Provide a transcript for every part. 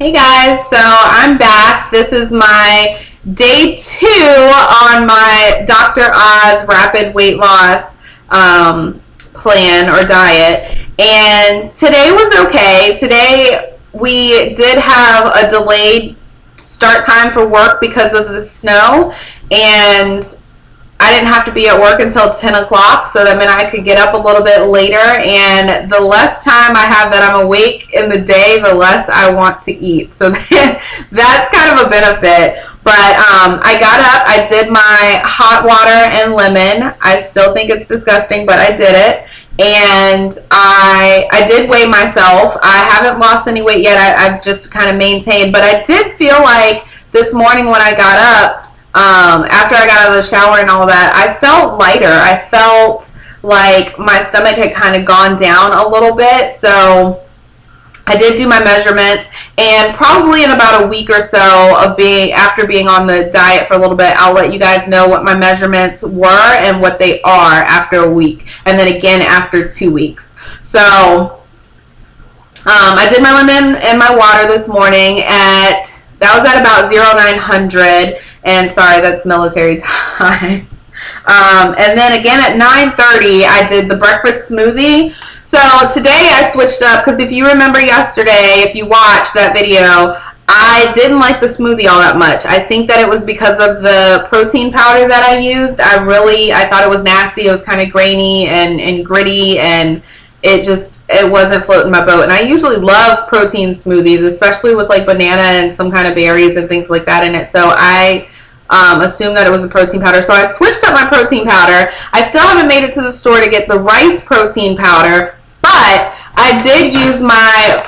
Hey guys, so I'm back. This is my day 2 on my Dr. Oz rapid weight loss plan or diet. And today was okay. Today we did have a delayed start time for work because of the snow, and I didn't have to be at work until 10 o'clock, so that meant I could get up a little bit later, and the less time I have that I'm awake in the day, the less I want to eat. So that's kind of a benefit. But I got up, I did my hot water and lemon. I still think it's disgusting, but I did it. And I did weigh myself. I haven't lost any weight yet. I've just kind of maintained. But I did feel like this morning when I got up, after I got out of the shower and all that, I felt lighter. I felt like my stomach had kind of gone down a little bit. So I did do my measurements, and probably in about a week or so of after being on the diet for a little bit, I'll let you guys know what my measurements were and what they are after a week, and then again after 2 weeks. So I did my lemon and my water this morning that was at about 0900. And sorry, that's military time. And then again at 9:30, I did the breakfast smoothie. So today I switched up, because if you remember yesterday, if you watched that video, I didn't like the smoothie all that much. I think that it was because of the protein powder that I used. I thought it was nasty. It was kind of grainy and gritty, and it wasn't floating my boat. And I usually love protein smoothies, especially with like banana and some kind of berries and things like that in it. So I assumed that it was the protein powder. So I switched up my protein powder. I still haven't made it to the store to get the rice protein powder, but I did use my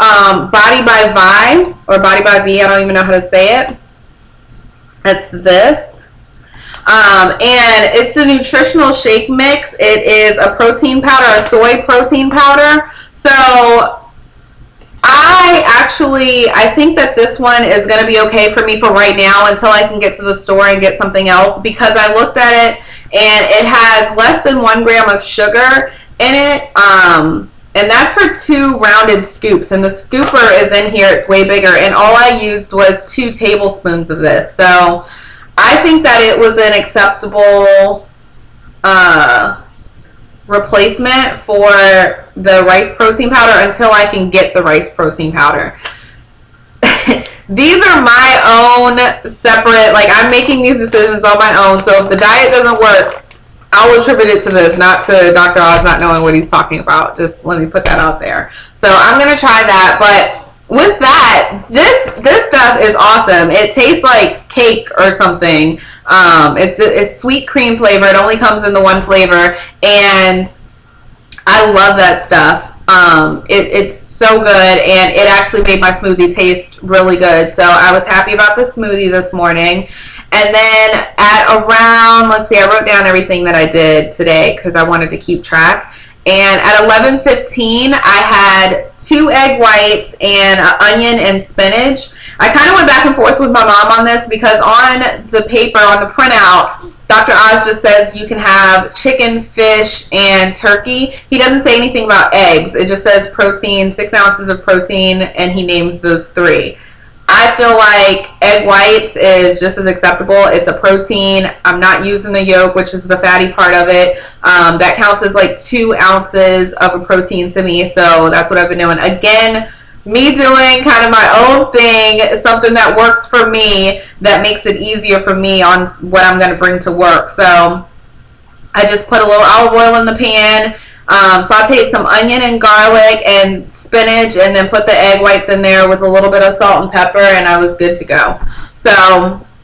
Body by Vi, or Body by V, I don't even know how to say it. That's this. And it's the nutritional shake mix. It is a protein powder, a soy protein powder. So I think that this one is going to be okay for me for right now until I can get to the store and get something else, because I looked at it and it has less than 1 gram of sugar in it. And that's for 2 rounded scoops, and the scooper is in here. It's way bigger, and all I used was 2 tablespoons of this. So I think that it was an acceptable replacement for the rice protein powder until I can get the rice protein powder. These are my own separate, like, I'm making these decisions on my own. So if the diet doesn't work, I'll attribute it to this, not to Dr. Oz not knowing what he's talking about. Just let me put that out there. So I'm going to try that. But with that, this stuff is awesome. It tastes like cake or something. It's sweet cream flavor. It only comes in the one flavor, and I love that stuff. It's so good, and it actually made my smoothie taste really good. So I was happy about the smoothie this morning. And then at around, let's see, I wrote down everything that I did today because I wanted to keep track. And at 11:15, I had 2 egg whites and an onion and spinach. I kind of went back and forth with my mom on this, because on the paper, on the printout, Dr. Oz just says you can have chicken, fish, and turkey. He doesn't say anything about eggs. It just says protein, 6 ounces of protein, and he names those 3. I feel like egg whites is just as acceptable. It's a protein. I'm not using the yolk, which is the fatty part of it. That counts as like 2 ounces of a protein to me. So that's what I've been doing. Again, me doing kind of my own thing, something that works for me, that makes it easier for me on what I'm going to bring to work. So I just put a little olive oil in the pan, sauteed some onion and garlic and spinach, and then put the egg whites in there with a little bit of salt and pepper, and I was good to go. So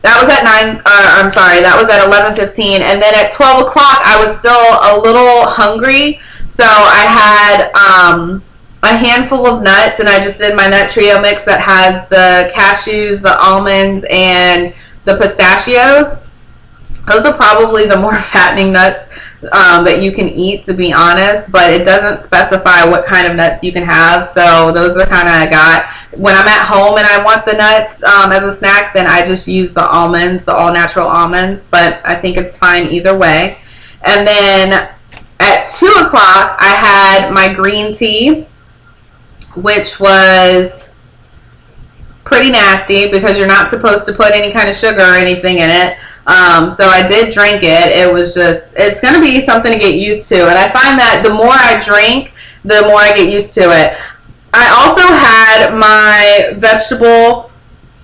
that was at that was at 11:15, and then at 12 o'clock I was still a little hungry, so I had a handful of nuts, and I just did my nut trio mix that has the cashews, the almonds, and the pistachios. Those are probably the more fattening nuts that you can eat, to be honest, but it doesn't specify what kind of nuts you can have. So those are the kind I got. When I'm at home and I want the nuts as a snack, then I just use the almonds, the all natural almonds, but I think it's fine either way. And then at 2 o'clock I had my green tea, which was pretty nasty because you're not supposed to put any kind of sugar or anything in it. So I did drink it. It was just, it's going to be something to get used to. And I find that the more I drink, the more I get used to it. I also had my vegetable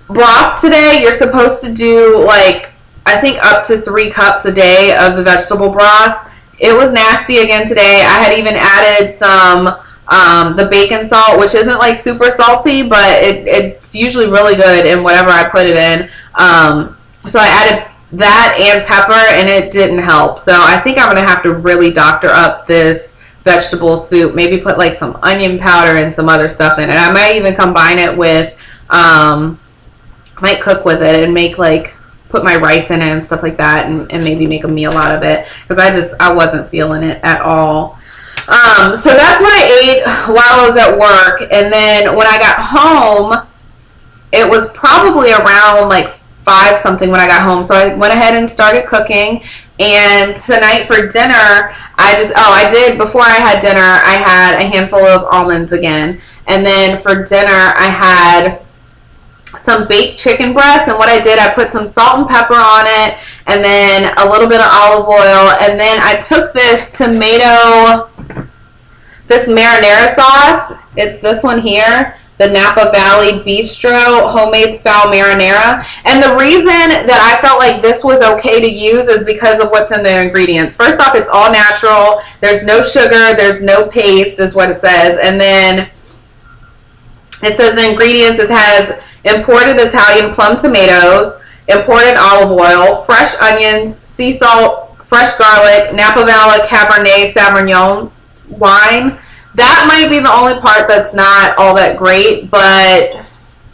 broth today. You're supposed to do like, I think up to 3 cups a day of the vegetable broth. It was nasty again today. I had even added some the bacon salt, which isn't like super salty, but it's usually really good in whatever I put it in. So I added that and pepper, and it didn't help. So I think I'm going to have to really doctor up this vegetable soup. Maybe put like some onion powder and some other stuff in it. I might even combine it with, might cook with it and make like, put my rice in it and stuff like that, and maybe make a meal out of it, because I wasn't feeling it at all. So that's what I ate while I was at work. And then when I got home, it was probably around like 5 something when I got home. So I went ahead and started cooking. And tonight for dinner, I did, before I had dinner, I had a handful of almonds again. And then for dinner, I had some baked chicken breast, and what I did, I put some salt and pepper on it, and then a little bit of olive oil, and then I took this marinara sauce. It's this one here, the Napa Valley Bistro homemade style marinara. And the reason that I felt like this was okay to use is because of what's in the ingredients. First off, it's all natural. There's no sugar. There's no paste is what it says. And then it says the ingredients, it has imported Italian plum tomatoes, imported olive oil, fresh onions, sea salt, fresh garlic, Napa Valley Cabernet Sauvignon wine. That might be the only part that's not all that great, but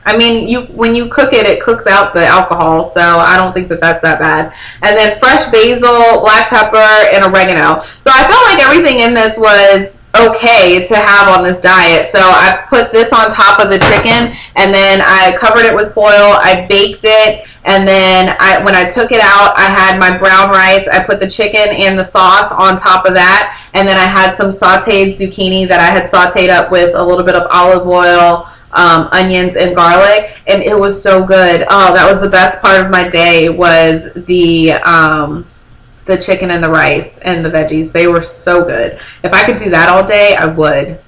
I mean, when you cook it, it cooks out the alcohol, so I don't think that that's that bad. And then fresh basil, black pepper, and oregano. So I felt like everything in this was okay to have on this diet. So I put this on top of the chicken, and then I covered it with foil. I baked it, and then when I took it out, I had my brown rice. I put the chicken and the sauce on top of that, and then I had some sauteed zucchini that I had sauteed up with a little bit of olive oil, onions, and garlic, and it was so good. Oh, that was the best part of my day, was the chicken and the rice and the veggies. They were so good. If I could do that all day, I would.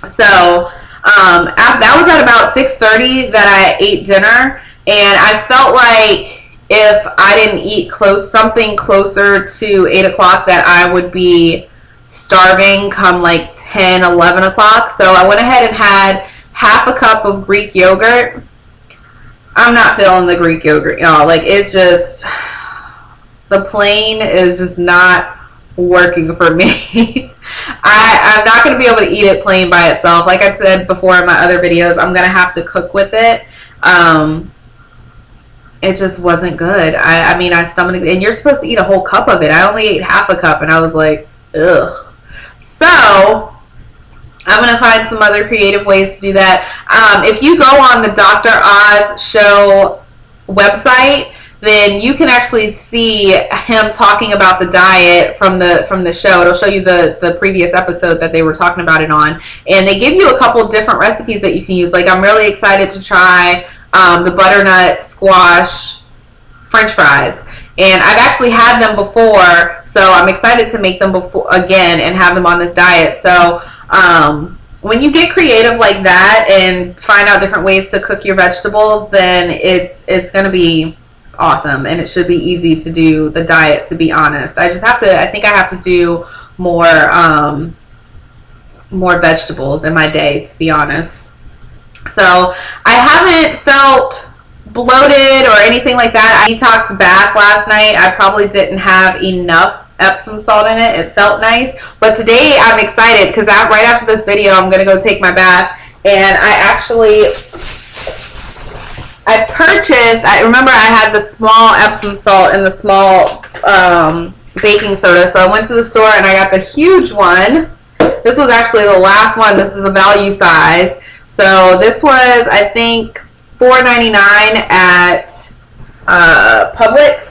So that was at about 6:30 that I ate dinner, and I felt like if I didn't eat something closer to 8 o'clock, that I would be starving come like 10, 11 o'clock. So I went ahead and had half a cup of Greek yogurt. I'm not feeling the Greek yogurt, y'all. Like, it's just, the plain is just not working for me. I'm not going to be able to eat it plain by itself. Like I said before in my other videos, I'm going to have to cook with it. It just wasn't good. I mean, I stomached it, and you're supposed to eat a whole cup of it. I only ate half a cup, and I was like, ugh. So I'm going to find some other creative ways to do that. If you go on the Dr. Oz show website, then you can actually see him talking about the diet from the show. It'll show you the previous episode that they were talking about it on. And they give you a couple different recipes that you can use. Like, I'm really excited to try the butternut squash French fries. And I've actually had them before, so I'm excited to make them again and have them on this diet. So when you get creative like that and find out different ways to cook your vegetables, then it's going to be awesome, and it should be easy to do the diet, to be honest. I think I have to do more vegetables in my day, to be honest. So I haven't felt bloated or anything like that. I detoxed bath last night. I probably didn't have enough Epsom salt in it. It felt nice, but today I'm excited because right after this video I'm gonna go take my bath, and I remember I had the small Epsom salt and the small baking soda, so I went to the store and I got the huge one. This was actually the last one. This is the value size. So this was, I think, $4.99 at Publix.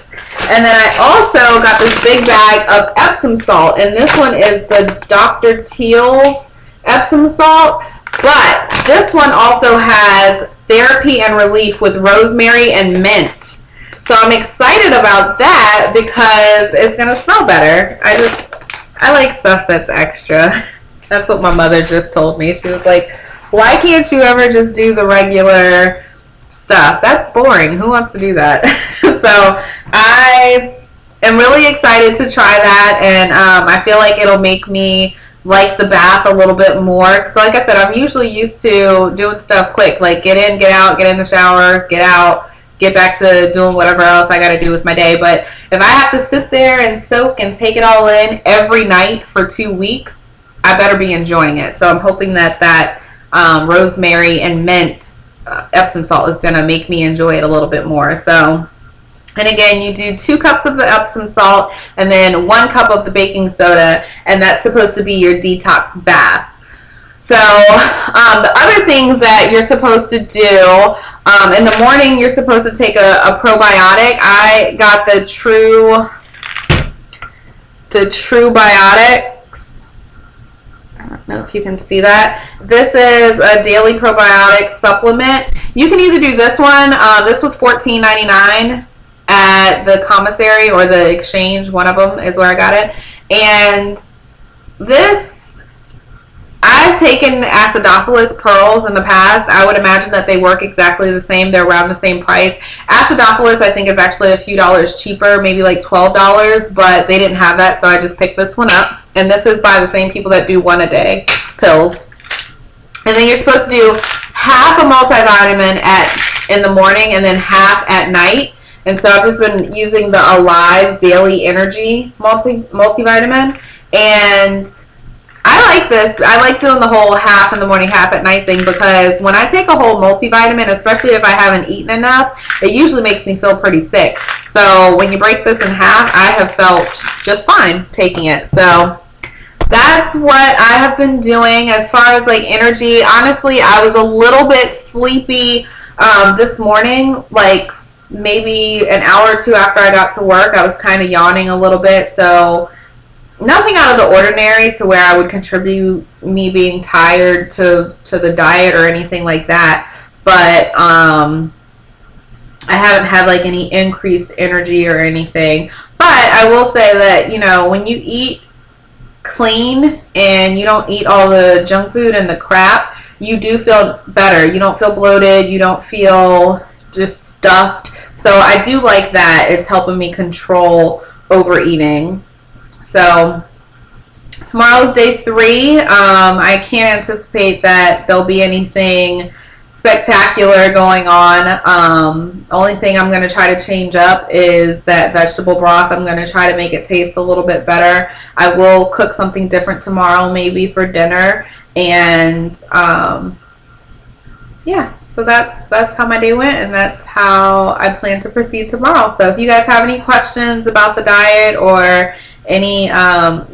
And then I also got this big bag of Epsom salt, and this one is the Dr. Teal's Epsom salt, but this one also has therapy and relief with rosemary and mint. So I'm excited about that because it's gonna smell better. I like stuff that's extra. That's what my mother just told me. She was like, why can't you ever just do the regular stuff? That's boring. Who wants to do that? So I am really excited to try that, and I feel like it'll make me like the bath a little bit more. Because like I said, I'm usually used to doing stuff quick, like get in, get out, get in the shower, get out, get back to doing whatever else I got to do with my day. But if I have to sit there and soak and take it all in every night for 2 weeks, I better be enjoying it. So I'm hoping that rosemary and mint Epsom salt is going to make me enjoy it a little bit more. So, and again, you do 2 cups of the Epsom salt and then 1 cup of the baking soda, and that's supposed to be your detox bath. So the other things that you're supposed to do, in the morning, you're supposed to take a probiotic. I got the True Biotics. I don't know if you can see that. This is a daily probiotic supplement. You can either do this one. This was $14.99 at the commissary or the exchange. One of them is where I got it. And this, I've taken acidophilus pearls in the past. I would imagine that they work exactly the same. They're around the same price. Acidophilus, I think, is actually a few dollars cheaper, maybe like $12, but they didn't have that, so I just picked this one up. And this is by the same people that do 1 a day pills. And then you're supposed to do half a multivitamin in the morning and then half at night. And so I've just been using the Alive Daily Energy multivitamin, and I like this. I like doing the whole half in the morning, half at night thing, because when I take a whole multivitamin, especially if I haven't eaten enough, it usually makes me feel pretty sick. So when you break this in half, I have felt just fine taking it. So that's what I have been doing as far as like energy. Honestly, I was a little bit sleepy this morning, like maybe an hour or 2 after I got to work. I was kind of yawning a little bit, so nothing out of the ordinary to where I would contribute me being tired to the diet or anything like that. But I haven't had like any increased energy or anything. But I will say that, you know, when you eat clean and you don't eat all the junk food and the crap, you do feel better. You don't feel bloated. You don't feel just stuffed. So I do like that. It's helping me control overeating. So tomorrow's day 3. I can't anticipate that there'll be anything spectacular going on. Only thing I'm going to try to change up is that vegetable broth. I'm going to try to make it taste a little bit better. I will cook something different tomorrow, maybe for dinner. And yeah, so that's how my day went, and that's how I plan to proceed tomorrow. So if you guys have any questions about the diet or any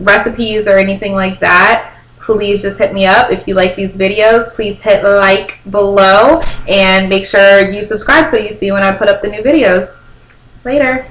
recipes or anything like that, please just hit me up. If you like these videos, please hit like below and make sure you subscribe so you see when I put up the new videos. Later.